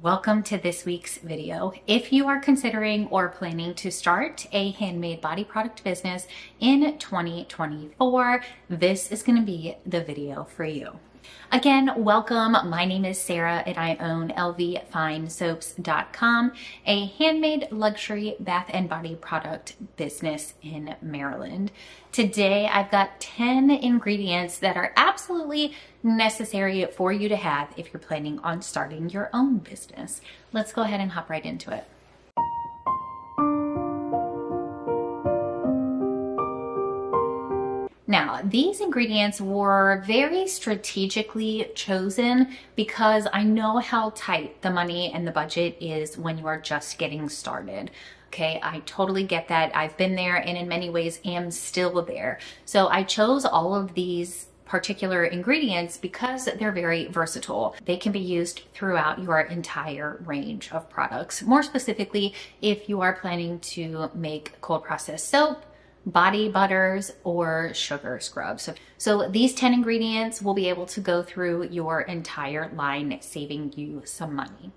Welcome to this week's video. If you are considering or planning to start a handmade body product business in 2024, this is going to be the video for you. Again, welcome. My name is Sarah and I own lvfinesoaps.com, a handmade luxury bath and body product business in Maryland. Today, I've got 10 ingredients that are absolutely necessary for you to have if you're planning on starting your own business. Let's go ahead and hop right into it. Now, these ingredients were very strategically chosen because I know how tight the money and the budget is when you are just getting started. Okay, I totally get that. I've been there and in many ways am still there. So I chose all of these particular ingredients because they're very versatile. They can be used throughout your entire range of products. More specifically, if you are planning to make cold processed soap, body butters, or sugar scrubs. So these 10 ingredients will be able to go through your entire line, saving you some money,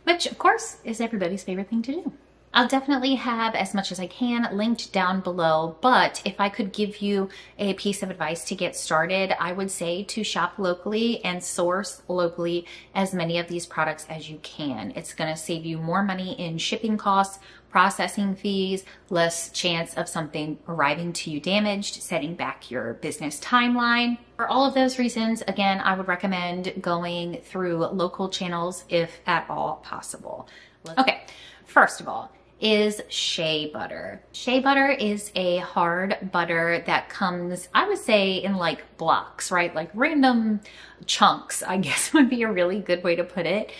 which of course is everybody's favorite thing to do. I'll definitely have as much as I can linked down below, but if I could give you a piece of advice to get started, I would say to shop locally and source locally as many of these products as you can. It's going to save you more money in shipping costs, processing fees, less chance of something arriving to you damaged, setting back your business timeline. For all of those reasons, again, I would recommend going through local channels if at all possible. Okay, first of all, is shea butter. Shea butter is a hard butter that comes, I would say, in like blocks, right? Like random chunks, I guess would be a really good way to put it.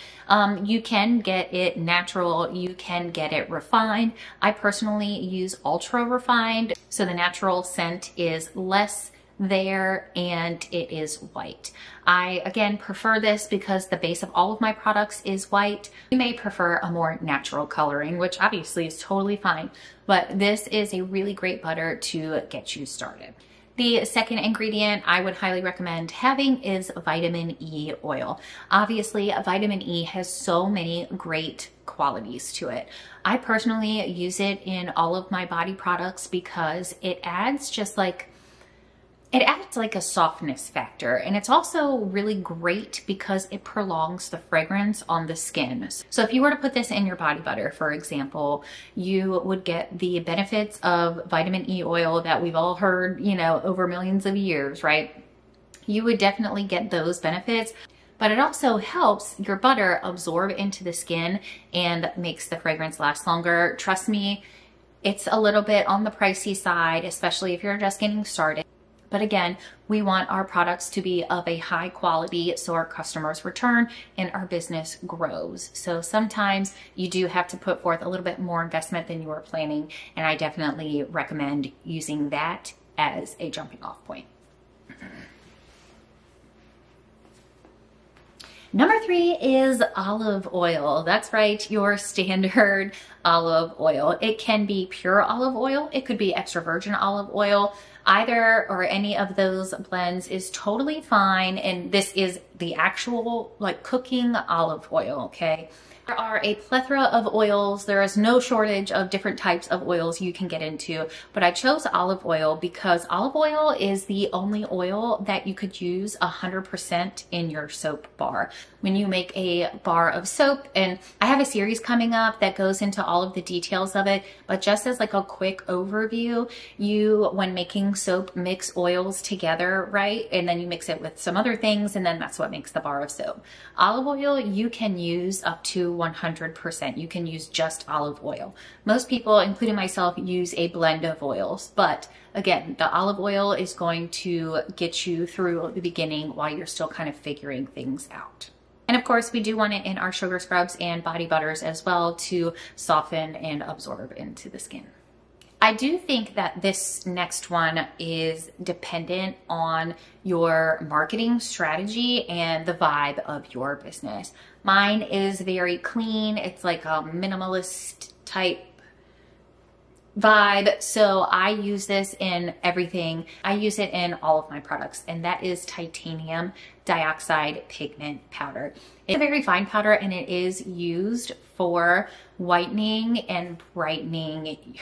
You can get it natural, you can get it refined. I personally use ultra refined, so the natural scent is less there and it is white. I again prefer this because the base of all of my products is white. You may prefer a more natural coloring, which obviously is totally fine, but this is a really great butter to get you started. The second ingredient I would highly recommend having is vitamin E oil. Obviously, vitamin E has so many great qualities to it. I personally use it in all of my body products because it adds like a softness factor, and it's also really great because it prolongs the fragrance on the skin. So if you were to put this in your body butter, for example, you would get the benefits of vitamin E oil that we've all heard, over millions of years, right? You would definitely get those benefits, but it also helps your butter absorb into the skin and makes the fragrance last longer. Trust me, it's a little bit on the pricey side, especially if you're just getting started. But again, we want our products to be of a high quality so our customers return and our business grows. So sometimes you do have to put forth a little bit more investment than you were planning, and I definitely recommend using that as a jumping off point. Number 3 is olive oil. That's right, your standard olive oil. It can be pure olive oil. It could be extra virgin olive oil. Either or any of those blends is totally fine. And this is the actual like cooking olive oil, okay? There are a plethora of oils. There is no shortage of different types of oils you can get into, but I chose olive oil because olive oil is the only oil that you could use 100% in your soap bar. When you make a bar of soap, and I have a series coming up that goes into all of the details of it, but just as like a quick overview, you, when making soap, mix oils together, right? And then you mix it with some other things, and then that's what makes the bar of soap. Olive oil, you can use up to 100%. You can use just olive oil. Most people, including myself, use a blend of oils, but again, the olive oil is going to get you through the beginning while you're still kind of figuring things out. And of course, we do want it in our sugar scrubs and body butters as well to soften and absorb into the skin. I do think that this next one is dependent on your marketing strategy and the vibe of your business. Mine is very clean. It's like a minimalist type vibe. So I use this in everything. I use it in all of my products, and that is titanium dioxide pigment powder. It's a very fine powder, and it is used for whitening and brightening.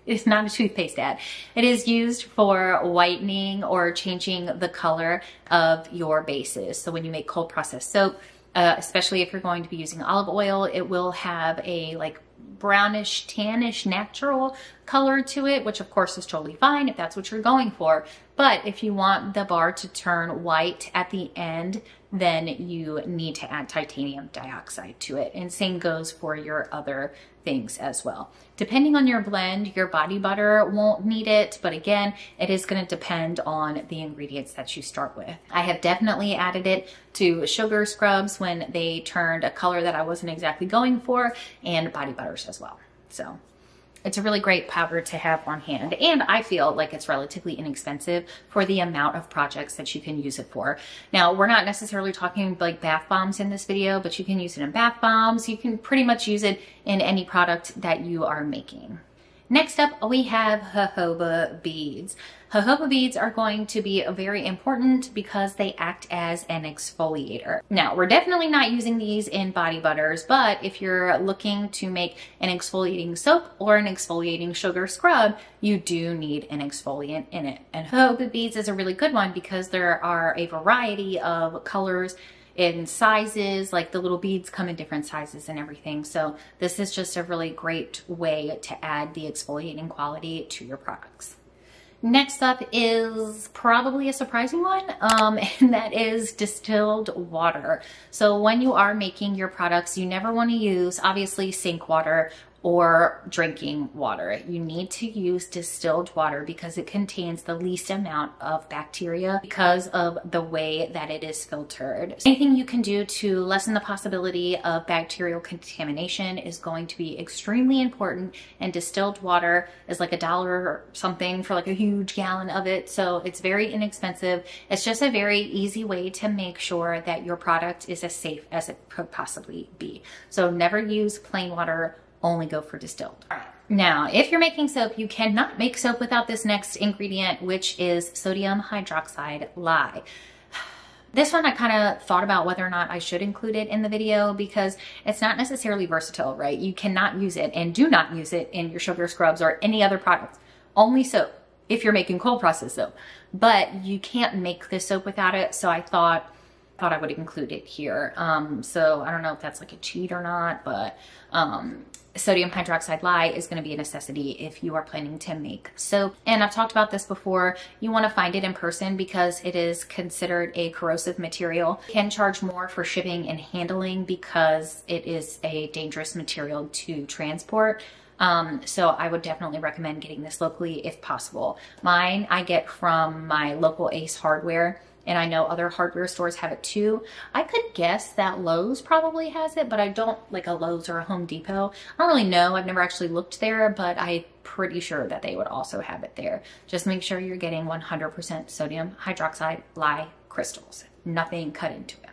It's not a toothpaste ad. It is used for whitening or changing the color of your bases. So when you make cold processed soap, especially if you're going to be using olive oil, it will have a like brownish, tannish, natural color to it, which of course is totally fine if that's what you're going for. But if you want the bar to turn white at the end, then you need to add titanium dioxide to it. And same goes for your other things as well. Depending on your blend, your body butter won't need it, but again, it is going to depend on the ingredients that you start with. I have definitely added it to sugar scrubs when they turned a color that I wasn't exactly going for, and body butters as well. So it's a really great powder to have on hand, and I feel like it's relatively inexpensive for the amount of projects that you can use it for. Now, we're not necessarily talking like bath bombs in this video, but you can use it in bath bombs. You can pretty much use it in any product that you are making. Next up, we have jojoba beads. Jojoba beads are going to be very important because they act as an exfoliator. Now, we're definitely not using these in body butters, but if you're looking to make an exfoliating soap or an exfoliating sugar scrub, you do need an exfoliant in it. And jojoba beads is a really good one because there are a variety of colors in sizes, like the little beads come in different sizes and everything. So this is just a really great way to add the exfoliating quality to your products. Next up is probably a surprising one, and that is distilled water. So when you are making your products, you never want to use obviously sink water or drinking water. You need to use distilled water because it contains the least amount of bacteria because of the way that it is filtered. Anything you can do to lessen the possibility of bacterial contamination is going to be extremely important, and distilled water is like $1 or something for like a huge gallon of it. So it's very inexpensive. It's just a very easy way to make sure that your product is as safe as it could possibly be. So never use plain water, only go for distilled. All right. Now, if you're making soap, you cannot make soap without this next ingredient, which is sodium hydroxide lye. This one I kind of thought about whether or not I should include it in the video because it's not necessarily versatile, right? You cannot use it and do not use it in your sugar scrubs or any other products. Only soap if you're making cold processed soap. But you can't make this soap without it, so I thought I would include it here. So I don't know if that's like a cheat or not, but sodium hydroxide lye is going to be a necessity if you are planning to make soap. And I've talked about this before. You want to find it in person because it is considered a corrosive material. You can charge more for shipping and handling because it is a dangerous material to transport. So I would definitely recommend getting this locally if possible. Mine I get from my local Ace Hardware, and I know other hardware stores have it too. I could guess that Lowe's probably has it, but I don't, like a Lowe's or a Home Depot. I don't really know. I've never actually looked there, but I'm pretty sure that they would also have it there. Just make sure you're getting 100% sodium hydroxide lye crystals. Nothing cut into it.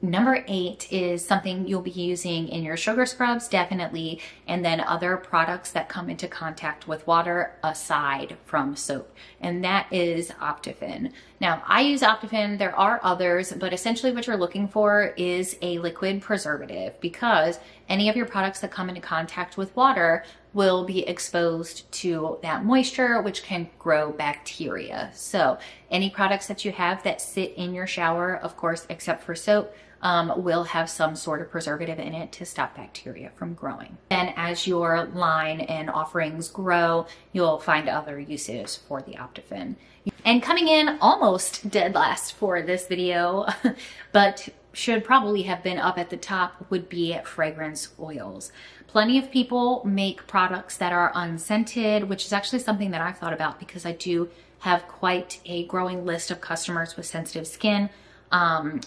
Number 8 is something you'll be using in your sugar scrubs, definitely, and then other products that come into contact with water aside from soap, and that is Optifin. Now, I use Optifin. There are others, but essentially what you're looking for is a liquid preservative because any of your products that come into contact with water will be exposed to that moisture, which can grow bacteria. So any products that you have that sit in your shower, of course, except for soap, will have some sort of preservative in it to stop bacteria from growing. Then as your line and offerings grow, you'll find other uses for the Optifin. And coming in almost dead last for this video, but should probably have been up at the top, would be fragrance oils. Plenty of people make products that are unscented, which is actually something that I've thought about because I do have quite a growing list of customers with sensitive skin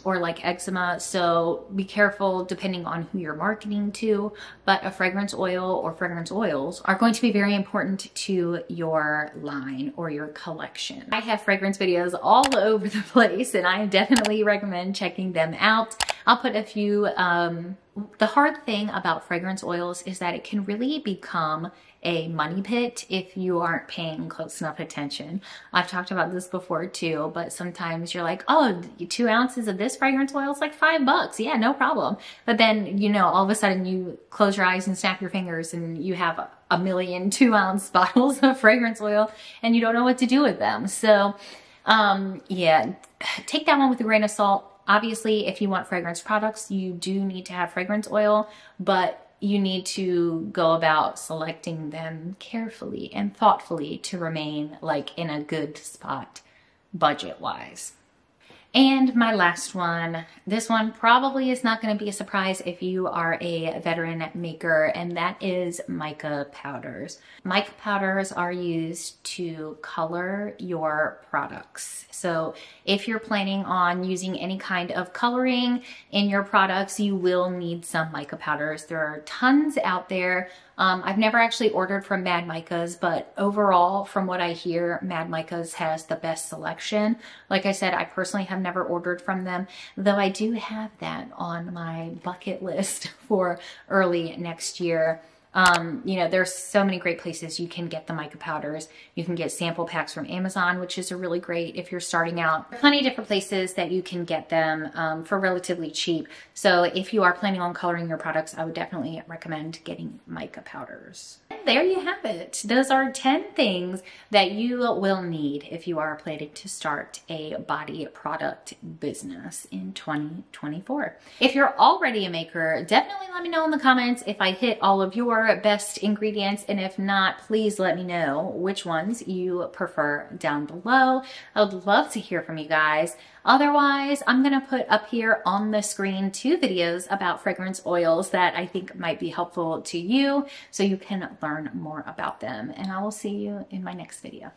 or like eczema. So be careful depending on who you're marketing to, but a fragrance oil or fragrance oils are going to be very important to your line or your collection. I have fragrance videos all over the place and I definitely recommend checking them out. I'll put a few, the hard thing about fragrance oils is that it can really become a money pit if you aren't paying close enough attention. I've talked about this before too, but sometimes you're like, oh, 2 ounces of this fragrance oil is like $5. Yeah, no problem. But then, you know, all of a sudden you close your eyes and snap your fingers and you have a million 2-ounce bottles of fragrance oil and you don't know what to do with them. So, yeah, take that one with a grain of salt. Obviously, if you want fragrance products, you do need to have fragrance oil, but you need to go about selecting them carefully and thoughtfully to remain like in a good spot budget-wise. And my last one, this one probably is not going to be a surprise if you are a veteran maker, and that is mica powders. Mica powders are used to color your products. So if you're planning on using any kind of coloring in your products, you will need some mica powders. There are tons out there. I've never actually ordered from Mad Micas, but overall, from what I hear, Mad Micas has the best selection. Like I said, I personally have never ordered from them, though I do have that on my bucket list for early next year. You know, there's so many great places you can get the mica powders. You can get sample packs from Amazon, which is a really great if you're starting out. Plenty of different places that you can get them for relatively cheap. So if you are planning on coloring your products, I would definitely recommend getting mica powders. And there you have it. Those are 10 things that you will need if you are planning to start a body product business in 2024. If you're already a maker, definitely let me know in the comments if I hit all of your best ingredients, and if not, please let me know which ones you prefer down below. I would love to hear from you guys. Otherwise, I'm gonna put up here on the screen 2 videos about fragrance oils that I think might be helpful to you so you can learn more about them, and I will see you in my next video.